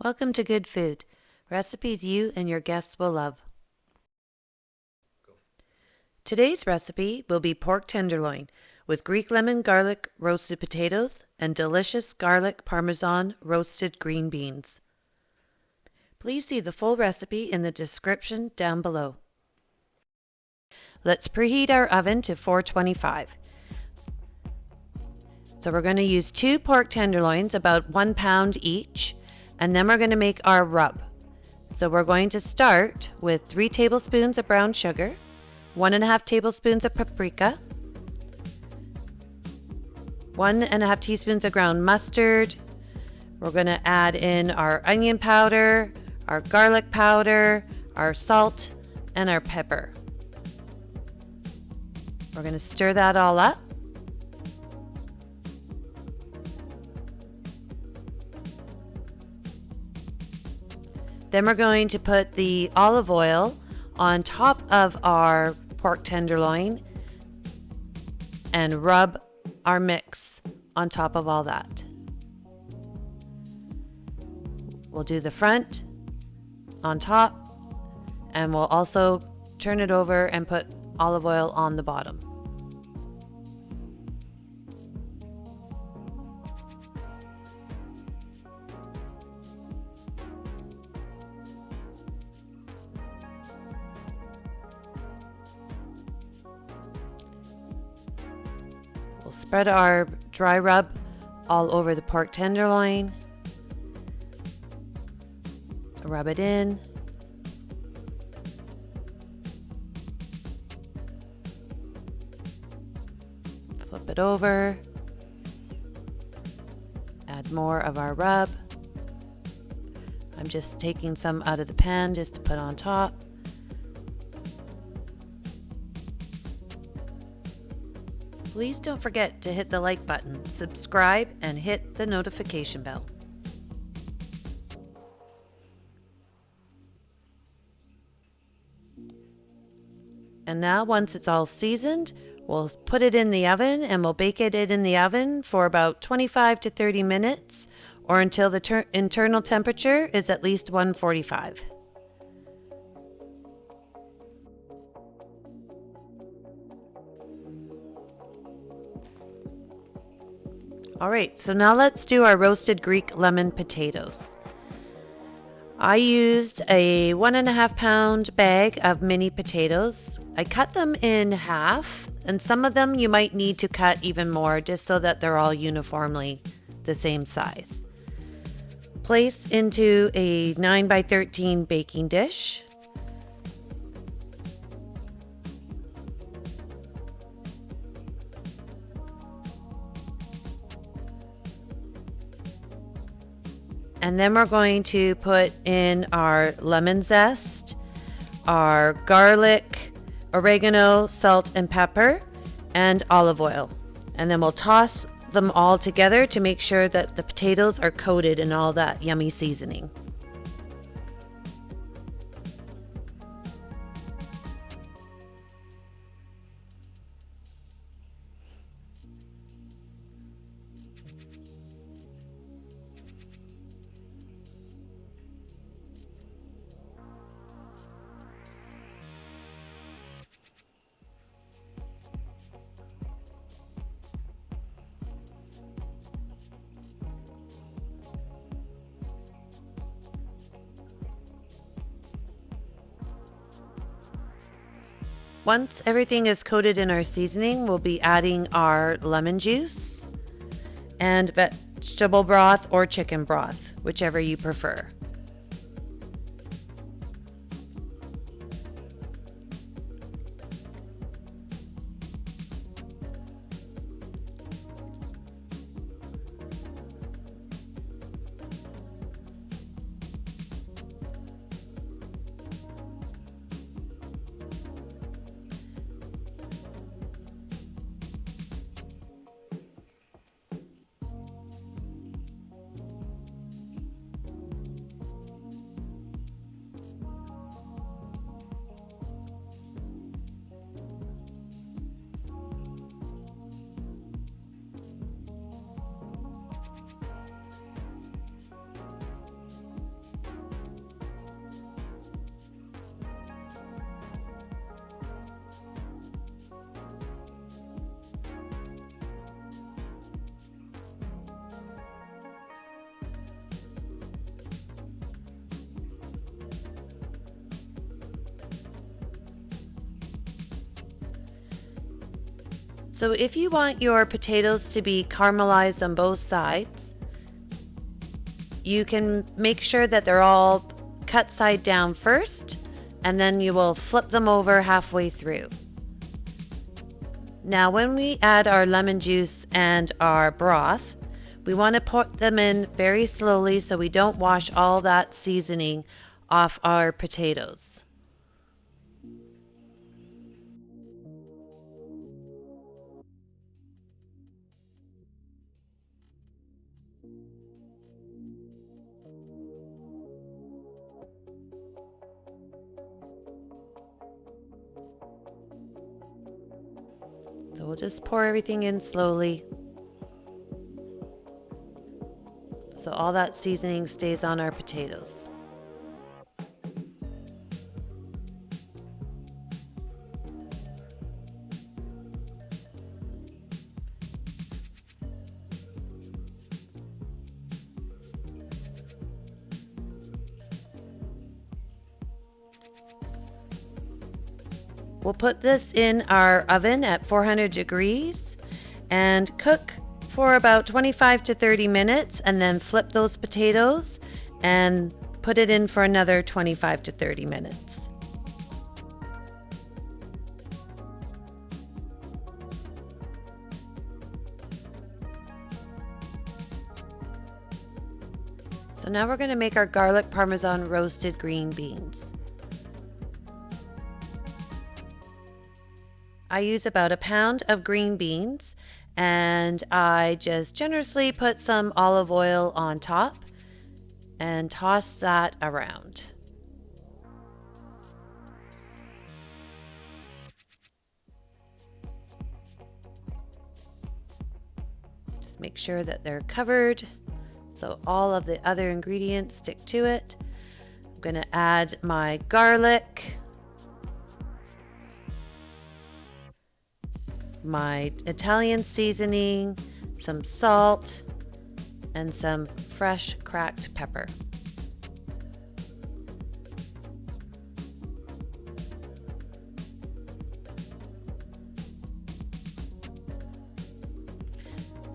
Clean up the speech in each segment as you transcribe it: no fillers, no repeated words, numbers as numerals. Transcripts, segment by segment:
Welcome to Good Food, recipes you and your guests will love. Today's recipe will be pork tenderloin with Greek lemon garlic roasted potatoes and delicious garlic parmesan roasted green beans. Please see the full recipe in the description down below. Let's preheat our oven to 425. So we're going to use 2 pork tenderloins, about 1 pound each, and then we're going to make our rub. So we're going to start with 3 tablespoons of brown sugar, 1.5 tablespoons of paprika, 1.5 teaspoons of ground mustard. We're going to add in our onion powder, our garlic powder, our salt, and our pepper. We're going to stir that all up. Then we're going to put the olive oil on top of our pork tenderloin and rub our mix on top of all that. We'll do the front on top, and we'll also turn it over and put olive oil on the bottom. We'll spread our dry rub all over the pork tenderloin. Rub it in. Flip it over. Add more of our rub. I'm just taking some out of the pan just to put on top. Please don't forget to hit the like button, subscribe, and hit the notification bell. And now once it's all seasoned, we'll put it in the oven and we'll bake it in the oven for about 25 to 30 minutes or until the internal temperature is at least 145. All right, so now let's do our roasted Greek lemon potatoes. I used a 1.5 pound bag of mini potatoes. I cut them in half, and some of them you might need to cut even more just so that they're all uniformly the same size. Place into a 9 by 13 baking dish. And then we're going to put in our lemon zest, our garlic, oregano, salt and pepper, and olive oil. And then we'll toss them all together to make sure that the potatoes are coated in all that yummy seasoning. Once everything is coated in our seasoning, we'll be adding our lemon juice and vegetable broth or chicken broth, whichever you prefer. So if you want your potatoes to be caramelized on both sides, you can make sure that they're all cut side down first, and then you will flip them over halfway through. Now when we add our lemon juice and our broth, we want to put them in very slowly so we don't wash all that seasoning off our potatoes. So we'll just pour everything in slowly, so all that seasoning stays on our potatoes. We'll put this in our oven at 400 degrees and cook for about 25 to 30 minutes, and then flip those potatoes and put it in for another 25 to 30 minutes. So now we're going to make our garlic parmesan roasted green beans. I use about a pound of green beans, and I just generously put some olive oil on top and toss that around. Just make sure that they're covered so all of the other ingredients stick to it. I'm going to add my garlic, my Italian seasoning, some salt, and some fresh cracked pepper.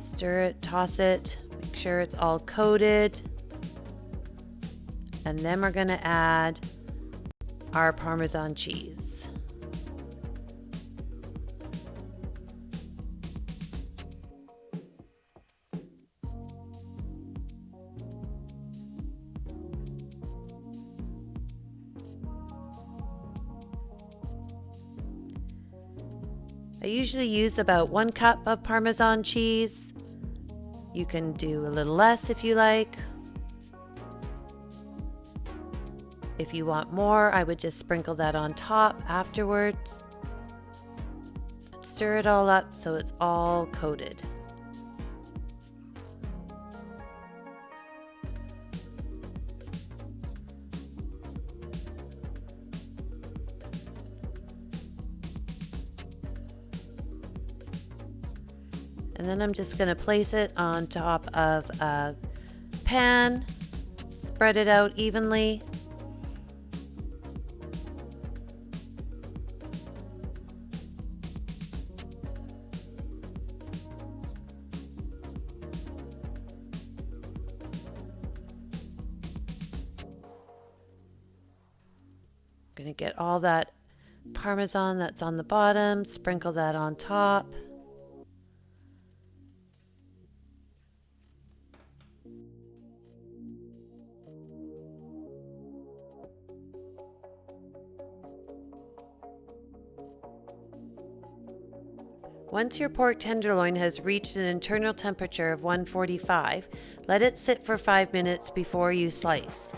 Stir it, toss it, make sure it's all coated. And then we're going to add our Parmesan cheese. I usually use about 1 cup of Parmesan cheese. You can do a little less if you like. If you want more, I would just sprinkle that on top afterwards. Stir it all up so it's all coated. And then I'm just going to place it on top of a pan, spread it out evenly. I'm going to get all that Parmesan that's on the bottom, sprinkle that on top. Once your pork tenderloin has reached an internal temperature of 145, let it sit for 5 minutes before you slice.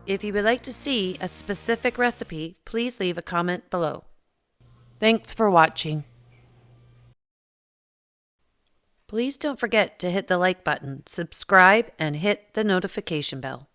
If you would like to see a specific recipe, please leave a comment below. Thanks for watching. Please don't forget to hit the like button, subscribe, and hit the notification bell.